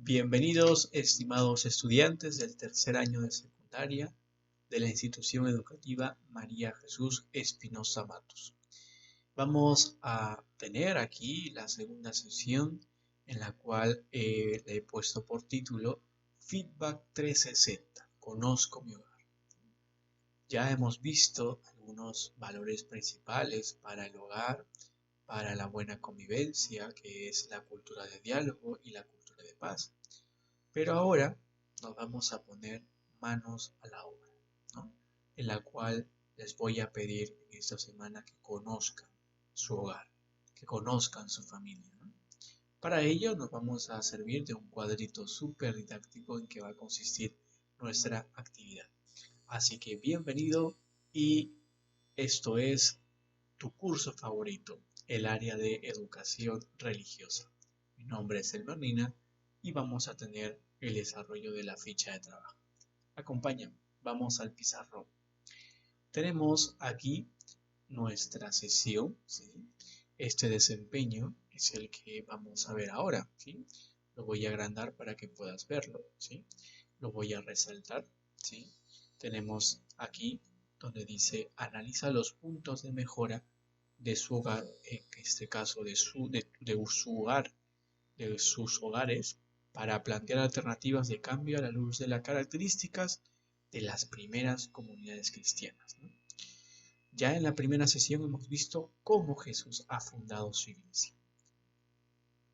Bienvenidos, estimados estudiantes del tercer año de secundaria de la institución educativa María Jesús Espinosa Matos. Vamos a tener aquí la segunda sesión en la cual le he puesto por título Feedback 360, Conozco mi hogar. Ya hemos visto algunos valores principales para el hogar, para la buena convivencia, que es la cultura de diálogo y la cultura de paz. Pero ahora nos vamos a poner manos a la obra, ¿no? En la cual les voy a pedir en esta semana que conozcan su hogar, que conozcan su familia, ¿no? Para ello nos vamos a servir de un cuadrito súper didáctico en que va a consistir nuestra actividad. Así que bienvenido y esto es tu curso favorito, el área de educación religiosa. Mi nombre es Elmarnina y vamos a tener el desarrollo de la ficha de trabajo. Acompáñame, vamos al pizarrón. Tenemos aquí nuestra sesión, ¿sí? Este desempeño es el que vamos a ver ahora, ¿sí? Lo voy a agrandar para que puedas verlo, ¿sí? Lo voy a resaltar, ¿sí? Tenemos aquí donde dice analiza los puntos de mejora de su hogar, en este caso de su hogar, de sus hogares, para plantear alternativas de cambio a la luz de las características de las primeras comunidades cristianas, ¿no? Ya en la primera sesión hemos visto cómo Jesús ha fundado su iglesia.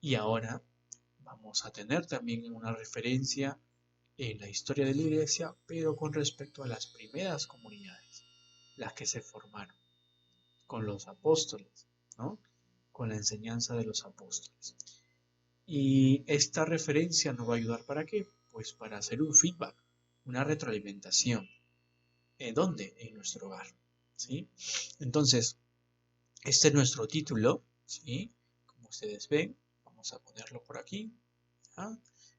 Y ahora vamos a tener también una referencia en la historia de la iglesia, pero con respecto a las primeras comunidades, las que se formaron con los apóstoles, ¿no? Con la enseñanza de los apóstoles. Y esta referencia nos va a ayudar ¿para qué? Pues para hacer un feedback, una retroalimentación. ¿Dónde? En nuestro hogar, ¿sí? Entonces, este es nuestro título, ¿sí? Como ustedes ven, vamos a ponerlo por aquí, ¿ya?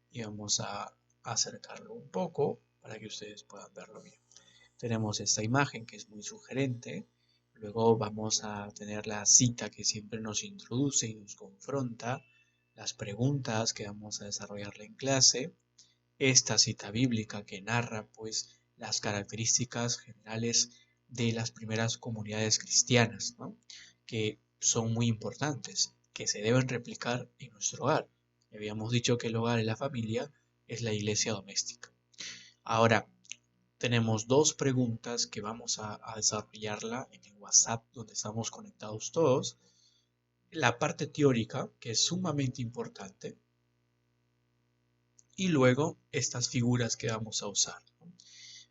Y vamos a acercarlo un poco para que ustedes puedan verlo bien. Tenemos esta imagen que es muy sugerente. Luego vamos a tener la cita que siempre nos introduce y nos confronta, las preguntas que vamos a desarrollarle en clase, esta cita bíblica que narra pues las características generales de las primeras comunidades cristianas, ¿no? Que son muy importantes, que se deben replicar en nuestro hogar. Habíamos dicho que el hogar y la familia es la iglesia doméstica. Ahora, tenemos dos preguntas que vamos a desarrollarla en el WhatsApp donde estamos conectados todos. La parte teórica, que es sumamente importante, y luego estas figuras que vamos a usar, ¿no?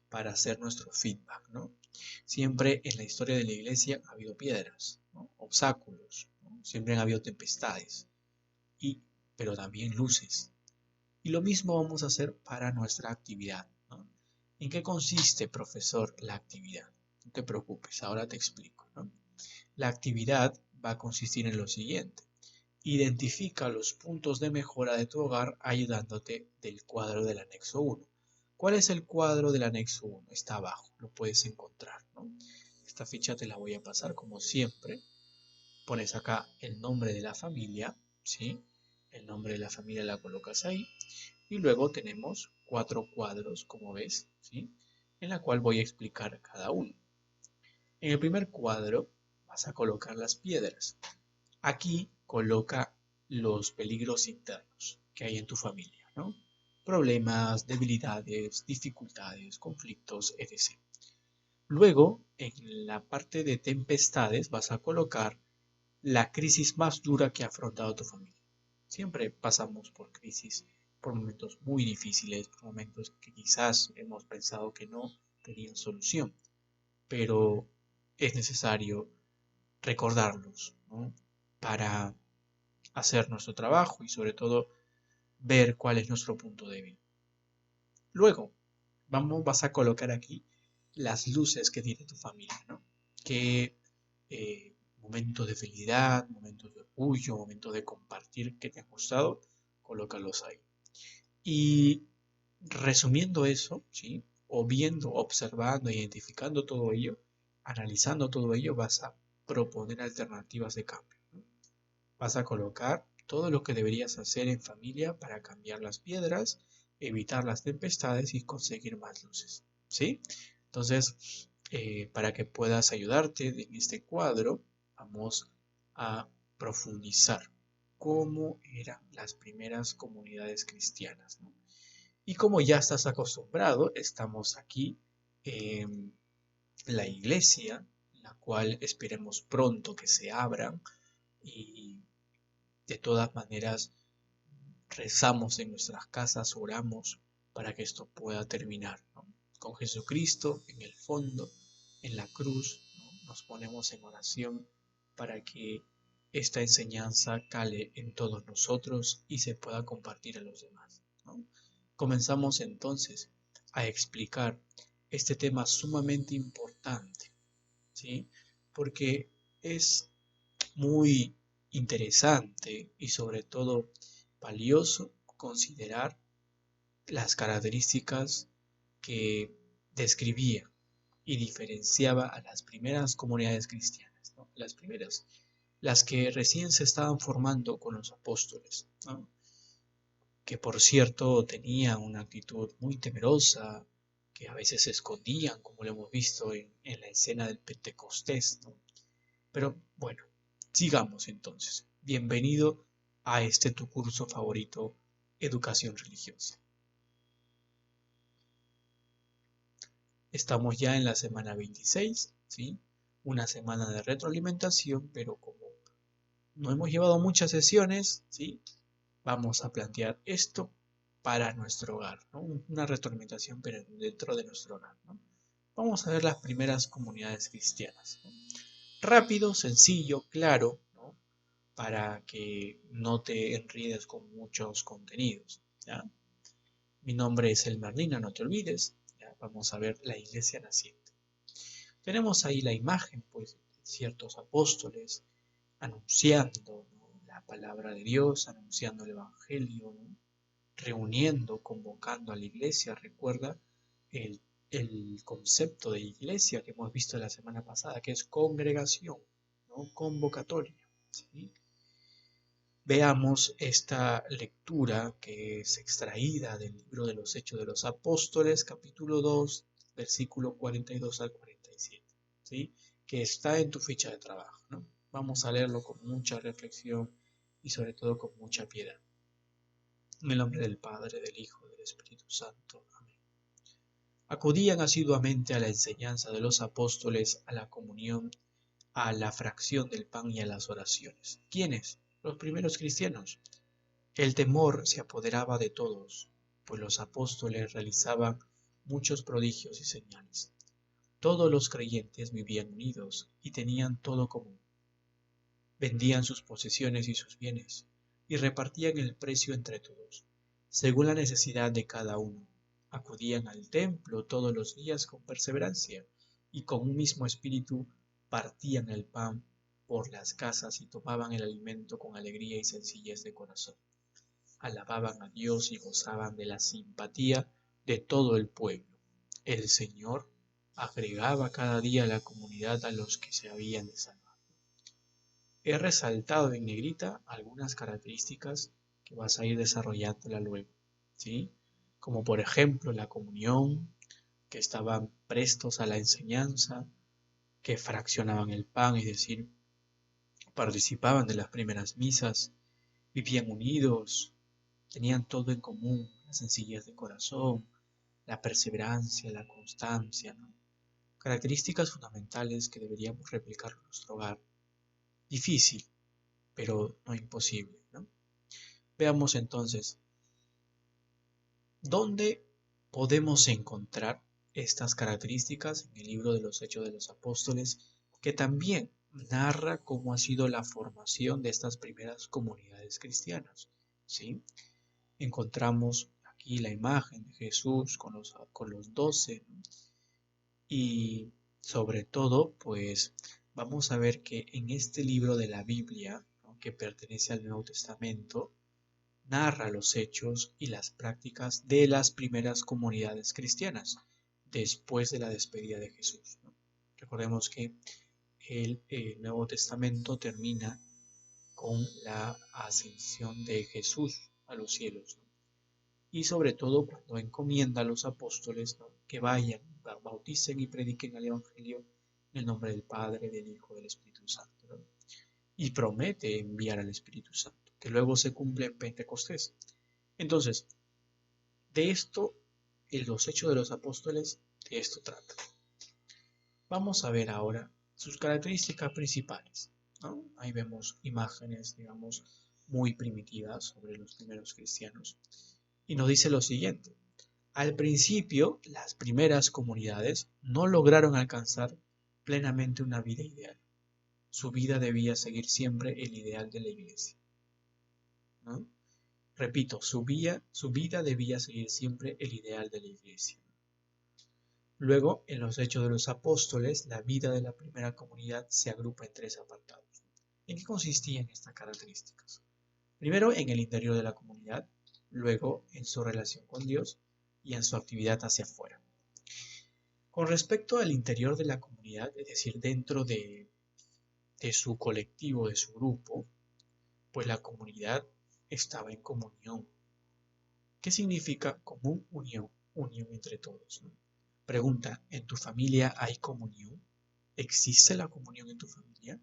Para hacer nuestro feedback, ¿no? Siempre en la historia de la iglesia ha habido piedras, ¿no? Obstáculos, ¿no? Siempre han habido tempestades, pero también luces. Y lo mismo vamos a hacer para nuestra actividad, ¿no? ¿En qué consiste, profesor, la actividad? No te preocupes, ahora te explico, ¿no? La actividad va a consistir en lo siguiente. Identifica los puntos de mejora de tu hogar ayudándote del cuadro del anexo 1. ¿Cuál es el cuadro del anexo 1? Está abajo, lo puedes encontrar, ¿no? Esta ficha te la voy a pasar como siempre. Pones acá el nombre de la familia, ¿sí? El nombre de la familia la colocas ahí. Y luego tenemos 4 cuadros, como ves, ¿sí? En la cual voy a explicar cada uno. En el primer cuadro vas a colocar las piedras. Aquí coloca los peligros internos que hay en tu familia, ¿no? Problemas, debilidades, dificultades, conflictos, etc. Luego, en la parte de tempestades vas a colocar la crisis más dura que ha afrontado tu familia. Siempre pasamos por crisis, por momentos muy difíciles, por momentos que quizás hemos pensado que no tenían solución, pero es necesario recordarlos, ¿no? Para hacer nuestro trabajo y sobre todo ver cuál es nuestro punto débil. Luego, vas a colocar aquí las luces que tiene tu familia, ¿no? Que momentos de felicidad, momentos de orgullo, momentos de compartir que te han gustado, colócalos ahí. Y resumiendo eso, ¿sí? O viendo, observando, identificando todo ello, analizando todo ello, vas a proponer alternativas de cambio, ¿no? Vas a colocar todo lo que deberías hacer en familia para cambiar las piedras, evitar las tempestades y conseguir más luces. ¿Sí? Entonces, para que puedas ayudarte en este cuadro, vamos a profundizar cómo eran las primeras comunidades cristianas, ¿no? Y como ya estás acostumbrado, estamos aquí en la iglesia, la cual esperemos pronto que se abran y de todas maneras rezamos en nuestras casas, oramos para que esto pueda terminar, ¿no? Con Jesucristo en el fondo, en la cruz, ¿no? Nos ponemos en oración para que esta enseñanza cale en todos nosotros y se pueda compartir a los demás, ¿no? Comenzamos entonces a explicar este tema sumamente importante, ¿sí? Porque es muy interesante y sobre todo valioso considerar las características que describía y diferenciaba a las primeras comunidades cristianas, ¿no? Las primeras, las que recién se estaban formando con los apóstoles, ¿no? Que por cierto tenían una actitud muy temerosa, que a veces se escondían, como lo hemos visto en la escena del Pentecostés, ¿no? Pero bueno, sigamos entonces. Bienvenido a este tu curso favorito, Educación Religiosa. Estamos ya en la semana 26, ¿sí? Una semana de retroalimentación, pero como no hemos llevado muchas sesiones, ¿sí? Vamos a plantear esto para nuestro hogar, ¿no? Una retroalimentación pero dentro de nuestro hogar, ¿no? Vamos a ver las primeras comunidades cristianas, ¿no? Rápido, sencillo, claro, ¿no? Para que no te enredes con muchos contenidos, ¿ya? Mi nombre es El Marlina, no te olvides. ¿Ya? Vamos a ver la iglesia naciente. Tenemos ahí la imagen, pues, de ciertos apóstoles anunciando, ¿no? La palabra de Dios, anunciando el Evangelio, ¿no? Reuniendo, convocando a la iglesia. Recuerda el, el concepto de iglesia que hemos visto la semana pasada, que es congregación, ¿no? Convocatoria, ¿sí? Veamos esta lectura que es extraída del libro de los Hechos de los Apóstoles, capítulo 2, versículo 42 al 47, ¿sí? Que está en tu ficha de trabajo, ¿no? Vamos a leerlo con mucha reflexión y sobre todo con mucha piedad. En el nombre del Padre, del Hijo y del Espíritu Santo. Amén. Acudían asiduamente a la enseñanza de los apóstoles, a la comunión, a la fracción del pan y a las oraciones. ¿Quiénes? Los primeros cristianos. El temor se apoderaba de todos, pues los apóstoles realizaban muchos prodigios y señales. Todos los creyentes vivían unidos y tenían todo común. Vendían sus posesiones y sus bienes, y repartían el precio entre todos, según la necesidad de cada uno. Acudían al templo todos los días con perseverancia, y con un mismo espíritu partían el pan por las casas y tomaban el alimento con alegría y sencillez de corazón. Alababan a Dios y gozaban de la simpatía de todo el pueblo. El Señor agregaba cada día a la comunidad a los que se habían de salvar. He resaltado en negrita algunas características que vas a ir desarrollándola luego, ¿sí? Como por ejemplo la comunión, que estaban prestos a la enseñanza, que fraccionaban el pan, es decir, participaban de las primeras misas, vivían unidos, tenían todo en común, la sencillez de corazón, la perseverancia, la constancia, ¿no? Características fundamentales que deberíamos replicar en nuestro hogar. Difícil, pero no imposible, ¿no? Veamos entonces, ¿dónde podemos encontrar estas características? En el libro de los Hechos de los Apóstoles, que también narra cómo ha sido la formación de estas primeras comunidades cristianas, ¿sí? Encontramos aquí la imagen de Jesús con los 12, ¿no? Y sobre todo, pues vamos a ver que en este libro de la Biblia, ¿no? Que pertenece al Nuevo Testamento, narra los hechos y las prácticas de las primeras comunidades cristianas después de la despedida de Jesús, ¿no? Recordemos que el Nuevo Testamento termina con la ascensión de Jesús a los cielos, ¿no? Y sobre todo cuando encomienda a los apóstoles, ¿no?, que vayan, bauticen y prediquen el Evangelio en el nombre del Padre, del Hijo y del Espíritu Santo, ¿no? Y promete enviar al Espíritu Santo, que luego se cumple en Pentecostés. Entonces, de esto, en los Hechos de los Apóstoles, de esto trata. Vamos a ver ahora sus características principales, ¿no? Ahí vemos imágenes, digamos, muy primitivas sobre los primeros cristianos. Y nos dice lo siguiente: al principio, las primeras comunidades no lograron alcanzar plenamente una vida ideal. Su vida debía seguir siempre el ideal de la iglesia, ¿no? Repito, su vida debía seguir siempre el ideal de la iglesia. Luego, en los Hechos de los Apóstoles, la vida de la primera comunidad se agrupa en tres apartados. ¿En qué consistían estas características? Primero, en el interior de la comunidad, luego en su relación con Dios y en su actividad hacia afuera. Con respecto al interior de la comunidad, es decir, dentro de su colectivo, de su grupo, pues la comunidad estaba en comunión. ¿Qué significa común? Unión, unión entre todos, ¿no? Pregunta: ¿en tu familia hay comunión? ¿Existe la comunión en tu familia?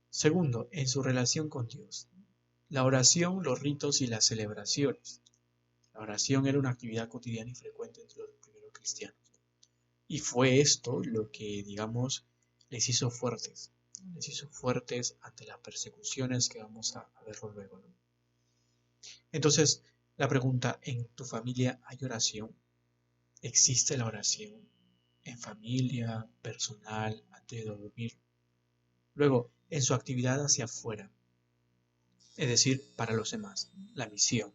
Segundo, en su relación con Dios. La oración, los ritos y las celebraciones. La oración era una actividad cotidiana y frecuente entre los primeros cristianos. Y fue esto lo que, digamos, les hizo fuertes. Les hizo fuertes ante las persecuciones que vamos a verlo luego, ¿no? Entonces, la pregunta: ¿en tu familia hay oración? ¿Existe la oración en familia, personal, antes de dormir? Luego, en su actividad hacia afuera, es decir, para los demás, la misión.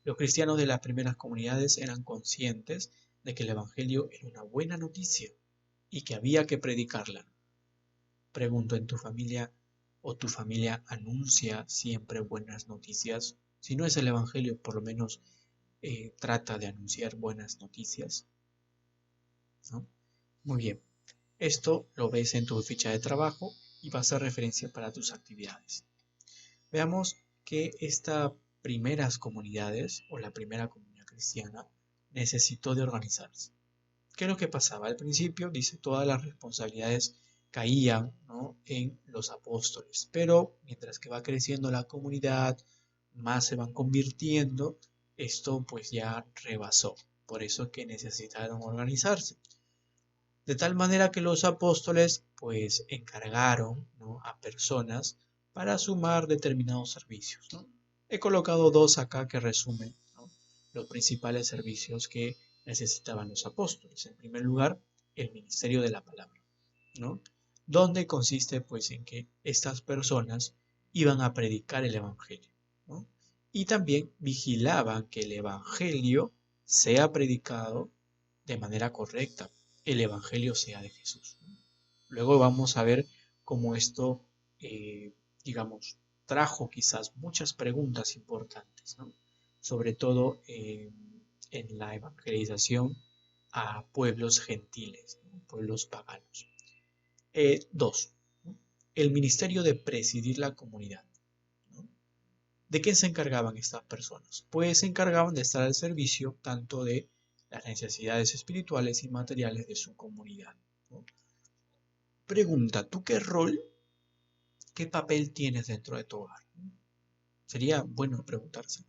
Los cristianos de las primeras comunidades eran conscientes de que el Evangelio era una buena noticia y que había que predicarla. Pregunto: ¿en tu familia o tu familia anuncia siempre buenas noticias? Si no es el Evangelio, por lo menos trata de anunciar buenas noticias, ¿no? Muy bien. Esto lo ves en tu ficha de trabajo y va a ser referencia para tus actividades. Veamos que estas primeras comunidades o la primera comunidad cristiana necesitó de organizarse. ¿Qué es lo que pasaba? Al principio, dice, todas las responsabilidades caían, ¿no?, en los apóstoles, pero mientras que va creciendo la comunidad, más se van convirtiendo, esto pues ya rebasó. Por eso que necesitaron organizarse. De tal manera que los apóstoles pues encargaron, ¿no?, a personas para sumar determinados servicios, ¿no? He colocado dos acá que resumen, ¿no?, los principales servicios que necesitaban los apóstoles. En primer lugar, el ministerio de la palabra, ¿no?, donde consiste pues en que estas personas iban a predicar el evangelio, ¿no?, y también vigilaban que el evangelio sea predicado de manera correcta, el evangelio sea de Jesús. Luego vamos a ver cómo esto, digamos, trajo quizás muchas preguntas importantes, ¿no?, sobre todo en la evangelización a pueblos gentiles, ¿no?, pueblos paganos. Dos, ¿no?, el ministerio de presidir la comunidad, ¿no? ¿De qué se encargaban estas personas? Pues se encargaban de estar al servicio tanto de las necesidades espirituales y materiales de su comunidad, ¿no? Pregunta: ¿tú qué rol, qué papel tienes dentro de tu hogar? Sería bueno preguntarse.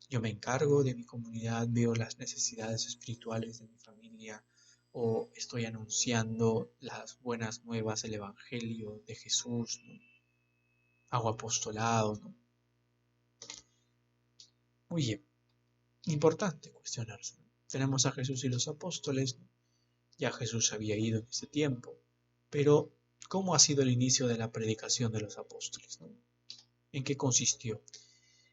Yo me encargo de mi comunidad, veo las necesidades espirituales de mi familia, o estoy anunciando las buenas nuevas del Evangelio de Jesús, ¿no? Hago apostolado, ¿no? Muy bien, importante cuestionarse, ¿no? Tenemos a Jesús y los apóstoles, ¿no? Ya Jesús había ido en ese tiempo, pero ¿cómo ha sido el inicio de la predicación de los apóstoles, ¿no? ¿En qué consistió?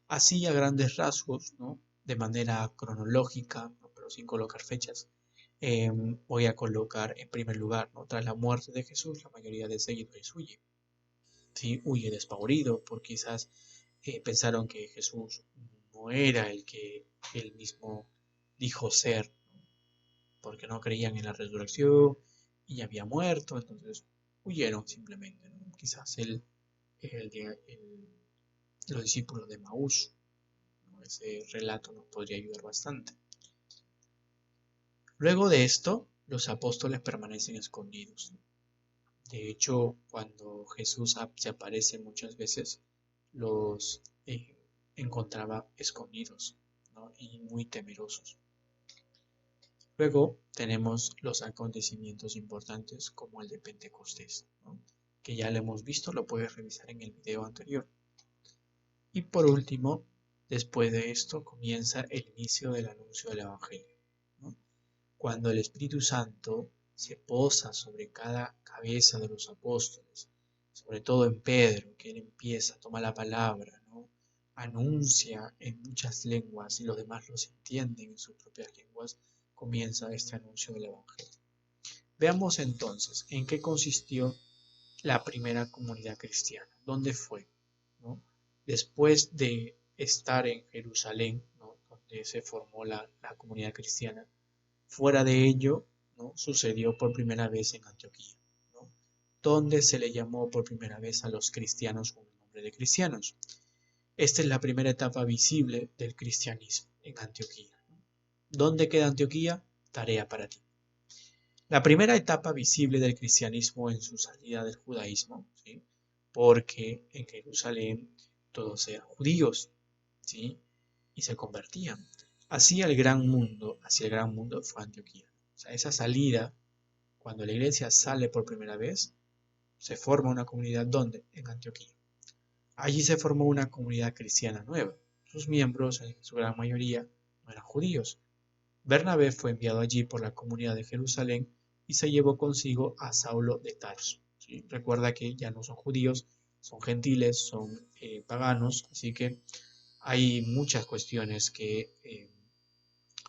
Así, a grandes rasgos, ¿no?, de manera cronológica, ¿no?, pero sin colocar fechas, voy a colocar en primer lugar, ¿no?, tras la muerte de Jesús, la mayoría de seguidores huye, ¿sí? Huye despavorido porque quizás pensaron que Jesús no era el que él mismo dijo ser, ¿no?, porque no creían en la resurrección y había muerto, entonces huyeron simplemente, ¿no? Quizás él los discípulos de Maús, ¿no? Ese relato nos podría ayudar bastante. Luego de esto, los apóstoles permanecen escondidos. De hecho, cuando Jesús se aparece muchas veces, los encontraba escondidos, ¿no? Y muy temerosos. Luego tenemos los acontecimientos importantes como el de Pentecostés, ¿no? Que ya lo hemos visto, lo puedes revisar en el video anterior. Y por último, después de esto comienza el inicio del anuncio del Evangelio, ¿no? Cuando el Espíritu Santo se posa sobre cada cabeza de los apóstoles, sobre todo en Pedro, que él empieza, toma la palabra, ¿no? Anuncia en muchas lenguas y los demás los entienden en sus propias lenguas, comienza este anuncio del Evangelio. Veamos entonces en qué consistió la primera comunidad cristiana, dónde fue, ¿no? Después de estar en Jerusalén, ¿no? Donde se formó la comunidad cristiana, fuera de ello, ¿no? Sucedió por primera vez en Antioquía, ¿no? Donde se le llamó por primera vez a los cristianos con el nombre de cristianos. Esta es la primera etapa visible del cristianismo en Antioquía. ¿Dónde queda Antioquía? Tarea para ti. La primera etapa visible del cristianismo en su salida del judaísmo, ¿sí? Porque en Jerusalén todos eran judíos, ¿sí? Y se convertían. Hacia el gran mundo fue Antioquía. O sea, esa salida, cuando la iglesia sale por primera vez, se forma una comunidad, ¿dónde? En Antioquía. Allí se formó una comunidad cristiana nueva. Sus miembros, en su gran mayoría, no eran judíos. Bernabé fue enviado allí por la comunidad de Jerusalén y se llevó consigo a Saulo de Tarso, ¿sí? Recuerda que ya no son judíos, son gentiles, son paganos, así que hay muchas cuestiones que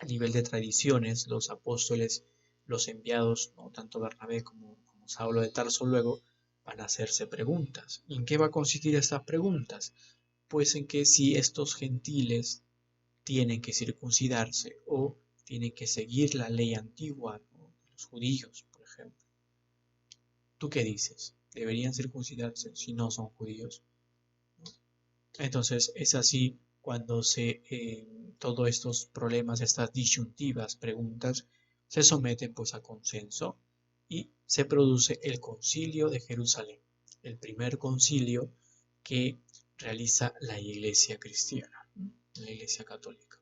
a nivel de tradiciones los apóstoles, los enviados, ¿no? Tanto Bernabé como Saulo de Tarso luego van a hacerse preguntas. ¿Y en qué va a consistir estas preguntas? Pues en que si estos gentiles tienen que circuncidarse o tienen que seguir la ley antigua, ¿no? De los judíos, por ejemplo. ¿Tú qué dices? ¿Deberían circuncidarse si no son judíos? Entonces es así cuando todos estos problemas, estas disyuntivas, preguntas, se someten pues a consenso y se produce el concilio de Jerusalén, el primer concilio que realiza la iglesia cristiana, la iglesia católica.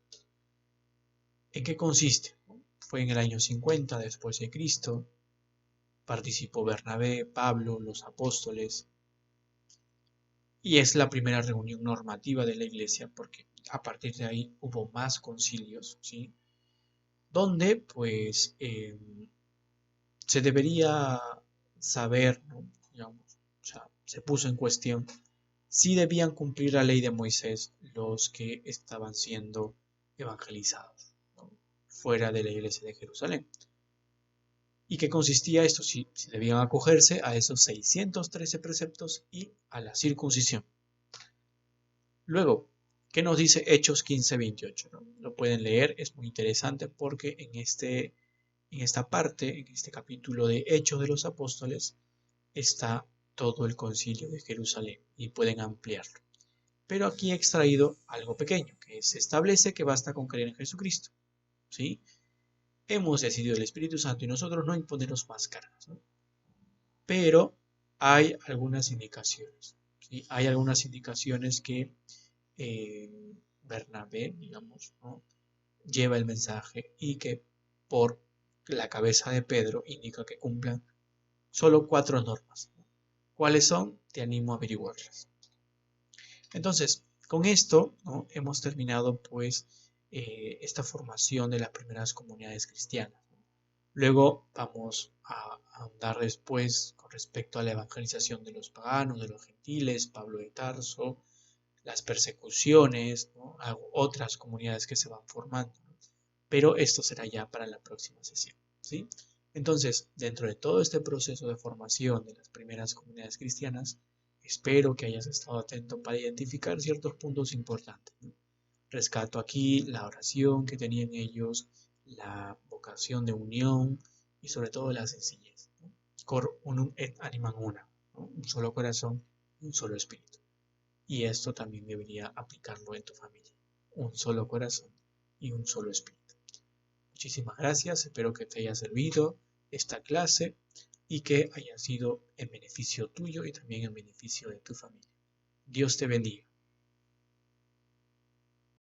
¿En qué consiste? Fue en el año 50 después de Cristo, participó Bernabé, Pablo, los apóstoles, y es la primera reunión normativa de la iglesia porque a partir de ahí hubo más concilios, ¿sí? Donde pues se debería saber, ¿no? Digamos, o sea, se puso en cuestión si debían cumplir la ley de Moisés los que estaban siendo evangelizados, ¿no? Fuera de la iglesia de Jerusalén. ¿Y qué consistía esto? Si debían acogerse a esos 613 preceptos y a la circuncisión. Luego, ¿qué nos dice Hechos 15:28? ¿No? Lo pueden leer, es muy interesante porque en esta parte, en este capítulo de Hechos de los Apóstoles, está todo el concilio de Jerusalén y pueden ampliarlo. Pero aquí he extraído algo pequeño, que se establece que basta con creer en Jesucristo, ¿sí? Hemos decidido el Espíritu Santo y nosotros no imponernos más cargas, ¿no? Pero hay algunas indicaciones, ¿sí? Hay algunas indicaciones que Bernabé, digamos, ¿no? Lleva el mensaje y que por la cabeza de Pedro indica que cumplan solo 4 normas. ¿Cuáles son? Te animo a averiguarlas. Entonces, con esto, ¿no? Hemos terminado pues esta formación de las primeras comunidades cristianas. Luego vamos a andar después con respecto a la evangelización de los paganos, de los gentiles, Pablo de Tarso, las persecuciones, ¿no? Otras comunidades que se van formando, ¿no? Pero esto será ya para la próxima sesión, ¿sí? Entonces, dentro de todo este proceso de formación de las primeras comunidades cristianas, espero que hayas estado atento para identificar ciertos puntos importantes, ¿no? Rescato aquí la oración que tenían ellos, la vocación de unión y sobre todo la sencillez, ¿no? Cor unum et animam una, ¿no? Un solo corazón un solo espíritu. Y esto también debería aplicarlo en tu familia. Un solo corazón y un solo espíritu. Muchísimas gracias, espero que te haya servido esta clase y que haya sido en beneficio tuyo y también en beneficio de tu familia. Dios te bendiga.